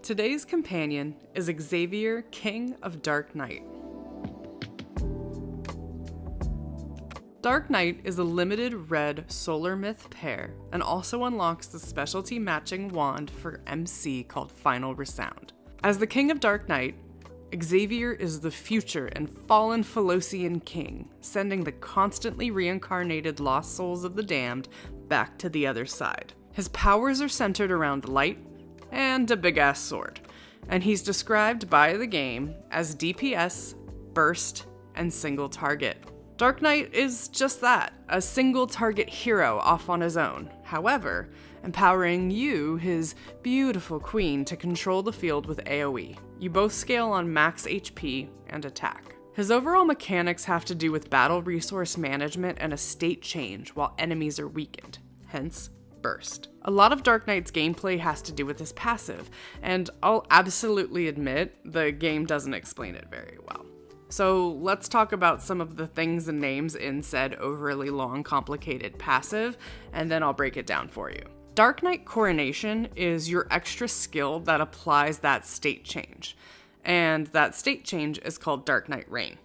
Today's companion is Xavier, King of Darknight. Darknight is a limited red solar myth pair and also unlocks the specialty matching wand for MC called Final Resound. As the King of Darknight, Xavier is the future and fallen Philosian king, sending the constantly reincarnated lost souls of the damned back to the other side. His powers are centered around light and a big-ass sword, and he's described by the game as DPS, burst, and single target. Darknight is just that, a single target hero off on his own, however, empowering you, his beautiful queen, to control the field with AoE. You both scale on max HP and attack. His overall mechanics have to do with battle resource management and a state change while enemies are weakened, hence burst. A lot of Darknight's gameplay has to do with his passive, and I'll absolutely admit the game doesn't explain it very well. So let's talk about some of the things and names in said overly long, complicated passive, and then I'll break it down for you. Darknight Coronation is your extra skill that applies that state change, and that state change is called Darknight Reign.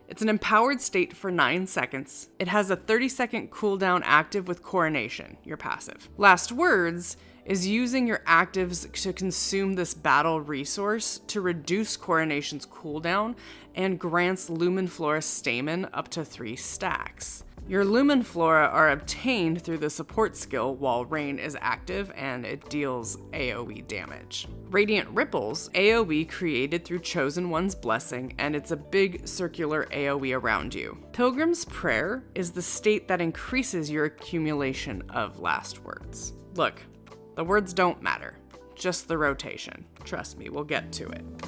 It's an empowered state for 9 seconds. It has a 30-second cooldown active with Coronation, your passive. Last Words is using your actives to consume this battle resource to reduce Coronation's cooldown and grants Lumenflora stamen up to 3 stacks. Your Lumenflora are obtained through the support skill while Reign is active, and it deals AoE damage. Radiant Ripples, AoE created through Chosen One's blessing, and it's a big circular AoE around you. Pilgrim's Prayer is the state that increases your accumulation of last words. Look, the words don't matter, just the rotation. Trust me, we'll get to it.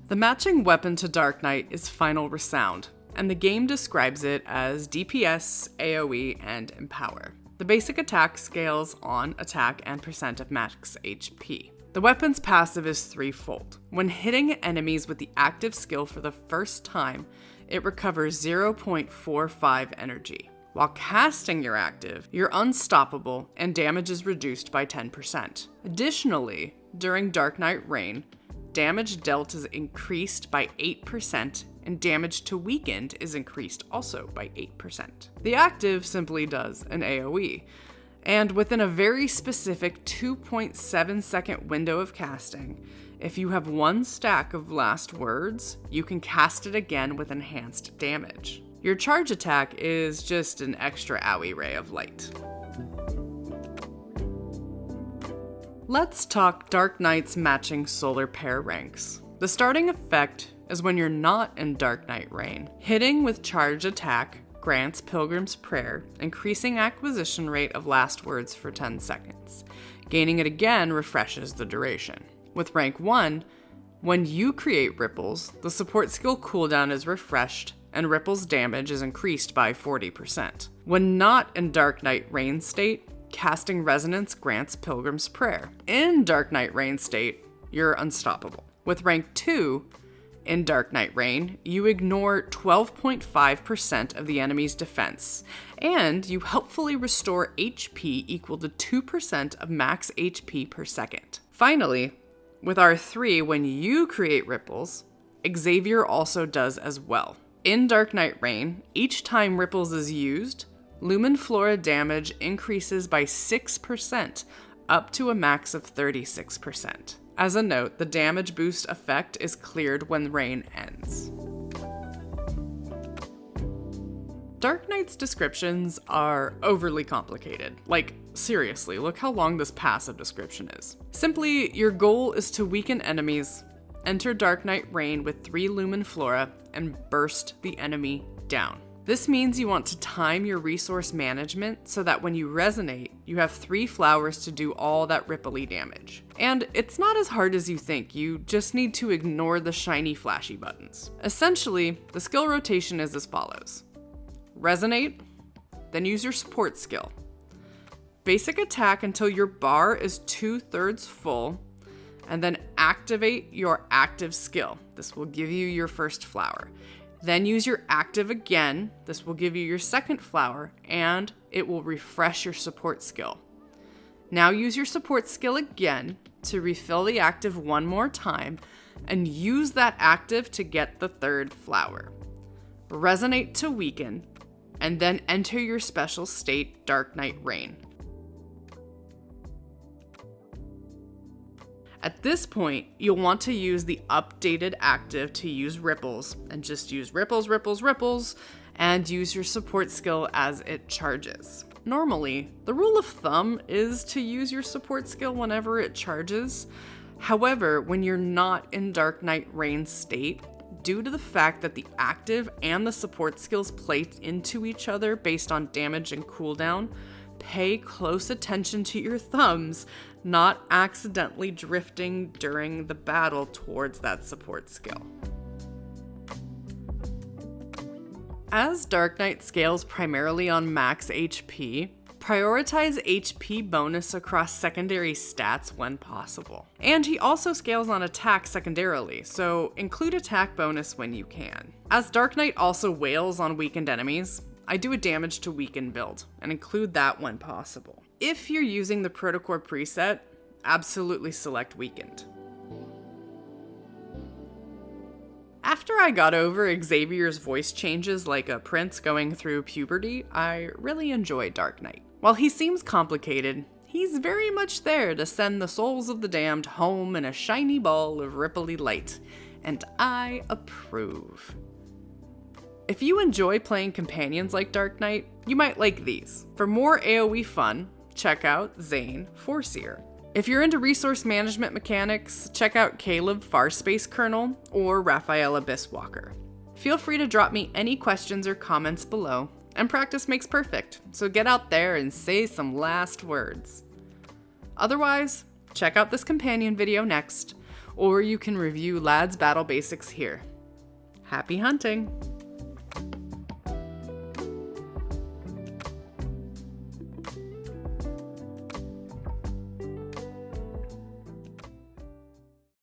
The matching weapon to Darknight is Final Resound, and the game describes it as DPS, AoE, and Empower. The basic attack scales on attack and percent of max HP. The weapon's passive is threefold. When hitting enemies with the active skill for the first time, it recovers 0.45 energy. While casting your active, you're unstoppable and damage is reduced by 10%. Additionally, during Darknight Reign, damage dealt is increased by 8%, and damage to weakened is increased also by 8%. The active simply does an AoE, and within a very specific 2.7 second window of casting, if you have 1 stack of last words, you can cast it again with enhanced damage. Your charge attack is just an extra owie ray of light. Let's talk Darknight's matching solar pair ranks. The starting effect is when you're not in Darknight Reign. Hitting with charge attack grants Pilgrim's Prayer, increasing acquisition rate of last words for 10 seconds. Gaining it again refreshes the duration. With rank 1, when you create ripples, the support skill cooldown is refreshed and ripples damage is increased by 40%. When not in Darknight Reign state, casting Resonance grants Pilgrim's Prayer. In Darknight Reign state, you're unstoppable. With rank 2, in Darknight Reign, you ignore 12.5% of the enemy's defense, and you helpfully restore HP equal to 2% of max HP per second. Finally, with R3, when you create ripples, Xavier also does as well. In Darknight Reign, each time ripples is used, Lumenflora damage increases by 6%, up to a max of 36%. As a note, the damage boost effect is cleared when Reign ends. Darknight's descriptions are overly complicated. Like, seriously, look how long this passive description is. Simply, your goal is to weaken enemies, enter Darknight Reign with 3 Lumenflora, and burst the enemy down. This means you want to time your resource management so that when you resonate, you have 3 flowers to do all that ripple-y damage. And it's not as hard as you think, you just need to ignore the shiny flashy buttons. Essentially, the skill rotation is as follows. Resonate, then use your support skill. Basic attack until your bar is 2/3 full, and then activate your active skill. This will give you your first flower. Then use your active again. This will give you your second flower, and it will refresh your support skill. Now use your support skill again to refill the active one more time and use that active to get the third flower. Resonate to weaken, and then enter your special state, Darknight Reign. At this point, you'll want to use the updated active to use ripples, and just use ripples, ripples, ripples, and use your support skill as it charges. Normally, the rule of thumb is to use your support skill whenever it charges. However, when you're not in Darknight Reign state, due to the fact that the active and the support skills play into each other based on damage and cooldown, pay close attention to your thumbs, not accidentally drifting during the battle towards that support skill. As Darknight scales primarily on max HP, prioritize HP bonus across secondary stats when possible. And he also scales on attack secondarily, so include attack bonus when you can. As Darknight also wails on weakened enemies, I do a damage to weaken build, and include that when possible. If you're using the Protocore preset, absolutely select weakened. After I got over Xavier's voice changes like a prince going through puberty, I really enjoy Darknight. While he seems complicated, he's very much there to send the souls of the damned home in a shiny ball of ripply light, and I approve. If you enjoy playing companions like Darknight, you might like these. For more AoE fun, check out Zayne, Foreseer. If you're into resource management mechanics, check out Caleb, Farspace Colonel, or Rafayel, Abyss Walker. Feel free to drop me any questions or comments below, and practice makes perfect, so get out there and say some last words. Otherwise, check out this companion video next, or you can review Lad's battle basics here. Happy hunting!